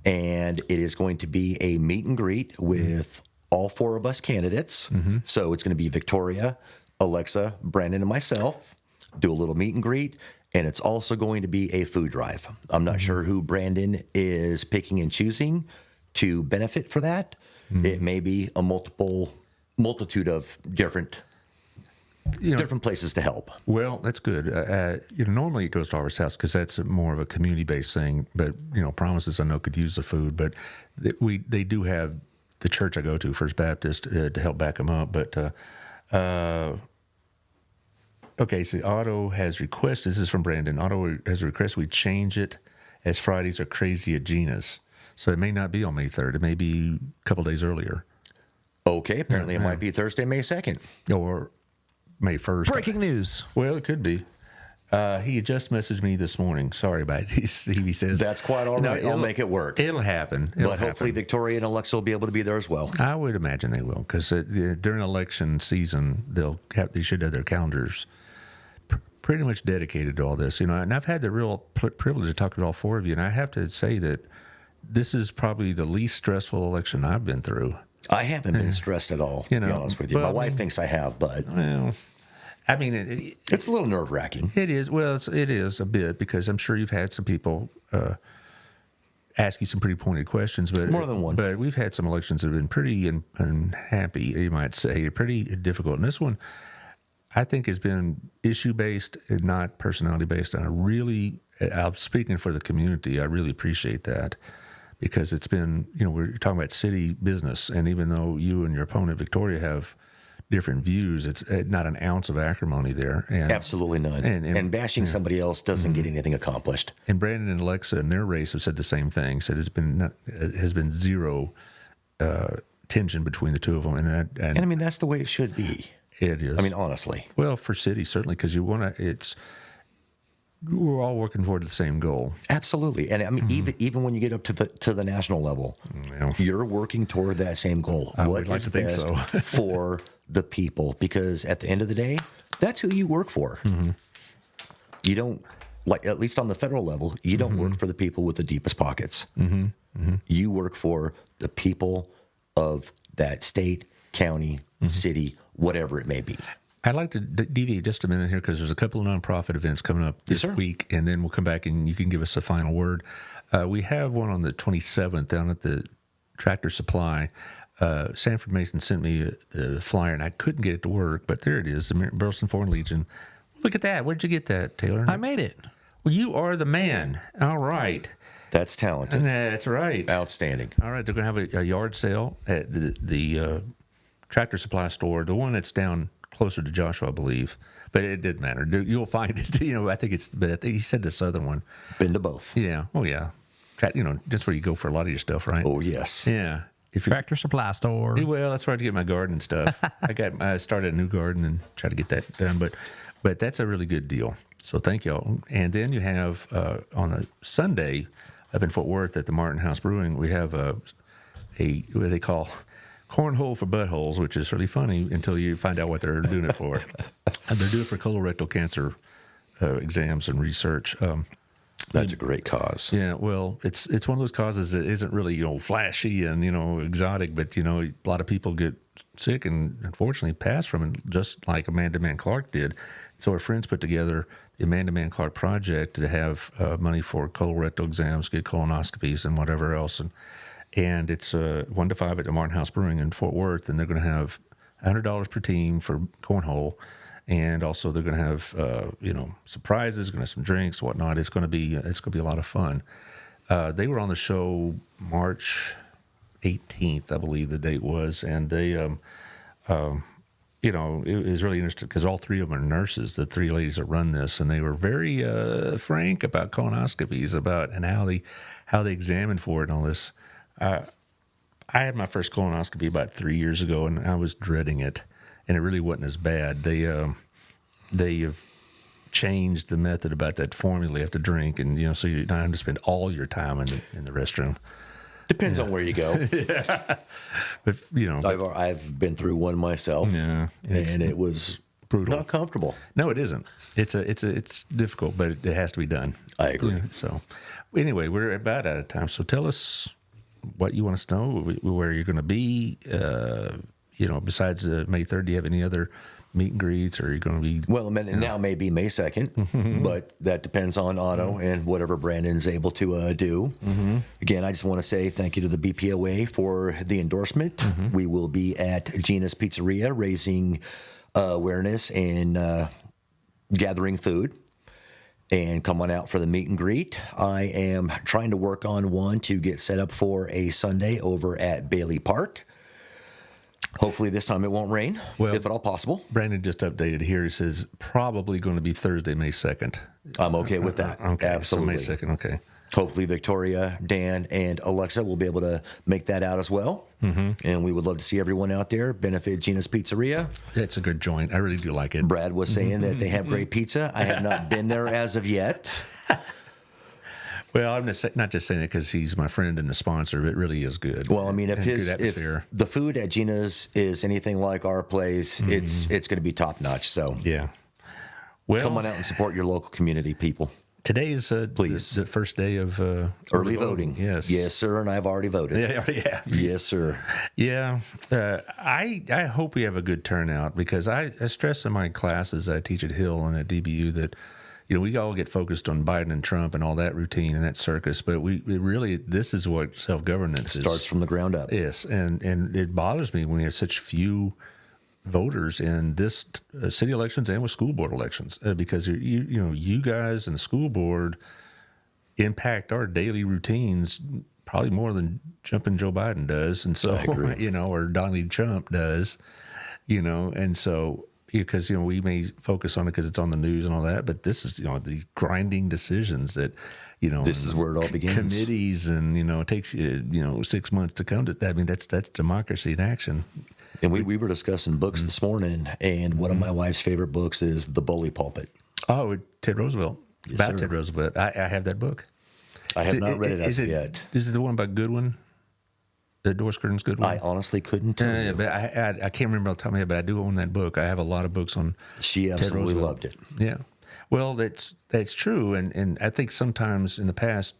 And it is going to be a meet and greet with all 4 of us candidates. So it's going to be Victoria, Alexa, Brandon, and myself. Do a little meet and greet. And it's also going to be a food drive. I'm not sure who Brandon is picking and choosing to benefit for that. It may be a multitude of different places to help. Well, that's good. Normally it goes to Harvest House because that's more of a community-based thing. But Promises I know could use the food, but they do have the church I go to, First Baptist, to help back them up. But okay, so Otto has requested. This is from Brandon. Otto has requested we change it as Fridays are crazy at Gina's. So it may not be on May 3rd. It may be a couple days earlier. Okay, apparently it might be Thursday, May 2nd. Or May 1st. Breaking news. Well, it could be. He just messaged me this morning. Sorry about it. He says That's quite all right. I'll make it work. It'll happen. But hopefully Victoria and Alexa will be able to be there as well. I would imagine they will, because during election season, they should have their calendars pretty much dedicated to all this. And I've had the real privilege to talk to all four of you, and I have to say that this is probably the least stressful election I've been through. I haven't been stressed at all, to be honest with you. My wife thinks I have, but Well, I mean, it's a little nerve-wracking. it is. Well, it is a bit, because I'm sure you've had some people ask you some pretty pointed questions. But More than one. But we've had some elections that have been pretty unhappy, you might say, pretty difficult. And this one, I think, has been issue-based and not personality-based. And I'm speaking for the community, I really appreciate that, because it's been, we're talking about city business. And even though you and your opponent, Victoria, have different views, it's not an ounce of acrimony there. And, Absolutely none. And bashing somebody else doesn't get anything accomplished. And Brandon and Alexa in their race have said the same thing. Said it has been zero tension between the two of them. And I mean, that's the way it should be. it is. I mean, honestly. Well, for cities, certainly, because we're all working toward the same goal. Absolutely. And I mean, even when you get up to the national level, you're working toward that same goal. I What would like is to think best so. for the people? Because at the end of the day, that's who you work for. You don't, like, at least on the federal level, you don't work for the people with the deepest pockets. You work for the people of that state, county, city, whatever it may be. I'd like to deviate just a minute here, because there's a couple of nonprofit events coming up this week, and then we'll come back and you can give us a final word. We have one on the 27th down at the Tractor Supply. Sanford Mason sent me the flyer, and I couldn't get it to work, but there it is, the Burleson Foreign Legion. Look at that. Where'd you get that, Taylor? I made it. Well, you are the man. All right. That's talented. That's right. Outstanding. All right, they're going to have a yard sale at the Tractor Supply store, the one that's down closer to Joshua, I believe. But it didn't matter. You'll find it. I think he said the southern one. Been to both. Yeah. Oh, yeah. That's where you go for a lot of your stuff, right? Oh, yes. Yeah. If you're, Tractor Supply Store. well, that's where I get my garden stuff. I started a new garden and try to get that done, but that's a really good deal. So thank y'all. And then you have on a Sunday up in Fort Worth at the Martin House Brewing, we have what they call cornhole for buttholes, which is really funny until you find out what they're doing it for. And they're doing it for colorectal cancer exams and research. That's a great cause. Yeah, well, it's one of those causes that isn't really flashy and exotic, but a lot of people get sick and unfortunately pass from it, just like Amanda Mann Clark did. So our friends put together the Amanda Mann Clark Project to have money for colorectal exams, get colonoscopies, and whatever else. And it's 1 to 5 at the Martin House Brewing in Fort Worth, and they're going to have $100 per team for cornhole. And also they're going to have, surprises, going to have some drinks, whatnot. It's going to be a lot of fun. They were on the show March 18th, I believe the date was, and they, it was really interesting because all three of them are nurses, the three ladies that run this, and they were very frank about colonoscopies, and how they examined for it and all this. I had my first colonoscopy about 3 years ago, and I was dreading it. And it really wasn't as bad. They have changed the method about that formula you have to drink, and so you're not having to spend all your time in the restroom. Depends on where you go. Yeah. But I've been through one myself. Yeah, and it was brutal. Not comfortable. No, it isn't. It's difficult, but it has to be done. I agree. So anyway, we're about out of time. So tell us what you want us to know, where you're going to be. Besides May 3rd, do you have any other meet and greets, or are you going to be? Well, now may be May 2nd, but that depends on Otto and whatever Brandon's able to do. Again, I just want to say thank you to the BPOA for the endorsement. We will be at Gina's Pizzeria raising awareness and gathering food. And come on out for the meet and greet. I am trying to work on one to get set up for a Sunday over at Bailey Park. Hopefully this time it won't rain, if at all possible. Brandon just updated here. He says probably going to be Thursday, May 2nd. I'm okay with that. Okay, Absolutely. So May 2nd, okay. Hopefully Victoria, Dan, and Alexa will be able to make that out as well. And we would love to see everyone out there benefit Gina's Pizzeria. It's a good joint. I really do like it. Brad was saying that they have great pizza. I have not been there as of yet. Well, I'm not just saying it because he's my friend and the sponsor. It really is good. Well, I mean, if good atmosphere. the food at Gina's is anything like our place, it's going to be top notch. So Yeah. Well, come on out and support your local community, people. today is Please. the first day of Early voting. Yes. Yes, sir. And I've already voted. Yeah, I already have. Yes, sir. Yeah, I hope we have a good turnout because I stress in my classes I teach at Hill and at DBU that we all get focused on Biden and Trump and all that routine and that circus, but this is what self-governance Starts from the ground up. Yes, and it bothers me when we have such few voters in this city elections and with school board elections because you guys and the school board impact our daily routines probably more than jumping Joe Biden does, and so I agree. or Donald Trump does, and so because we may focus on it because it's on the news and all that, but this is these grinding decisions that This is where it all begins. Committees and it takes 6 months to come to. I mean that's democracy in action. And we were discussing books this morning, and one of my wife's favorite books is The Bully Pulpit. Oh, Ted Roosevelt. Yes, About sir. Ted Roosevelt. I have that book. I have not read it as of it, yet. Is it the one by Goodwin? The Doris Kearns Goodwin? I honestly couldn't tell Yeah, you. but I can't remember off the top of my head, but I do own that book. I have a lot of books on She Ted absolutely Roosevelt. loved it. Yeah. Well, that's true, and I think sometimes in the past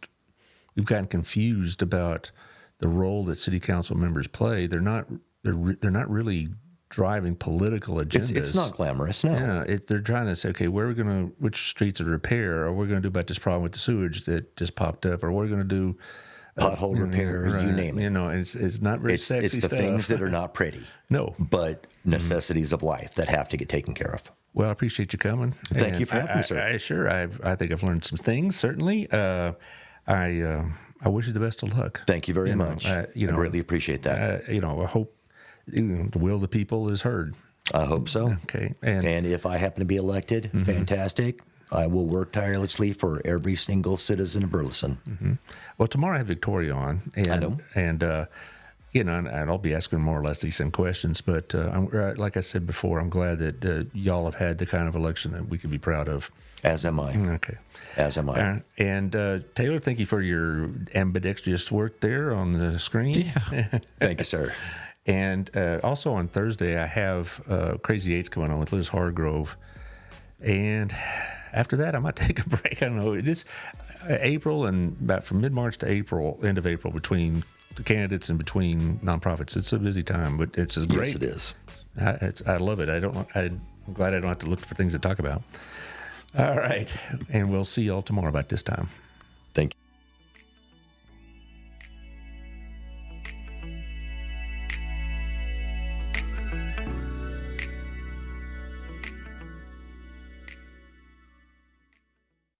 we've gotten confused about the role that city council members play. They're not really driving political agendas. It's not glamorous, no. Yeah, they're trying to say, okay, which streets to repair, or we're going to do about this problem with the sewage that just popped up, or what are we going to do Pothole repair, you name it. It's not very sexy It's the stuff. things that are not pretty, No. but necessities of life that have to get taken care of. Well, I appreciate you coming. Thank And you for having me, sir. I think I've learned some things. Certainly, I wish you the best of luck. Thank you very much. I greatly appreciate that. I hope the will of the people is heard. I hope so. Okay, And if I happen to be elected, fantastic. I will work tirelessly for every single citizen of Burleson. Well, tomorrow I have Victoria on, and I know. and and I'll be asking more or less these same questions. But like I said before, I'm glad that y'all have had the kind of election that we can be proud of. As am I. Okay. As am I. And Taylor, thank you for your ambidextrous work there on the screen. Yeah. Thank you, sir. And also on Thursday, I have Crazy Eights coming on with Liz Hargrove. And after that, I might take a break. I don't know. This April and about from mid-March to April, end of April, between the candidates and between nonprofits. It's a busy time, but it's just great. Yes, it is. I love it. I'm glad I don't have to look for things to talk about. All right. And we'll see y'all tomorrow about this time.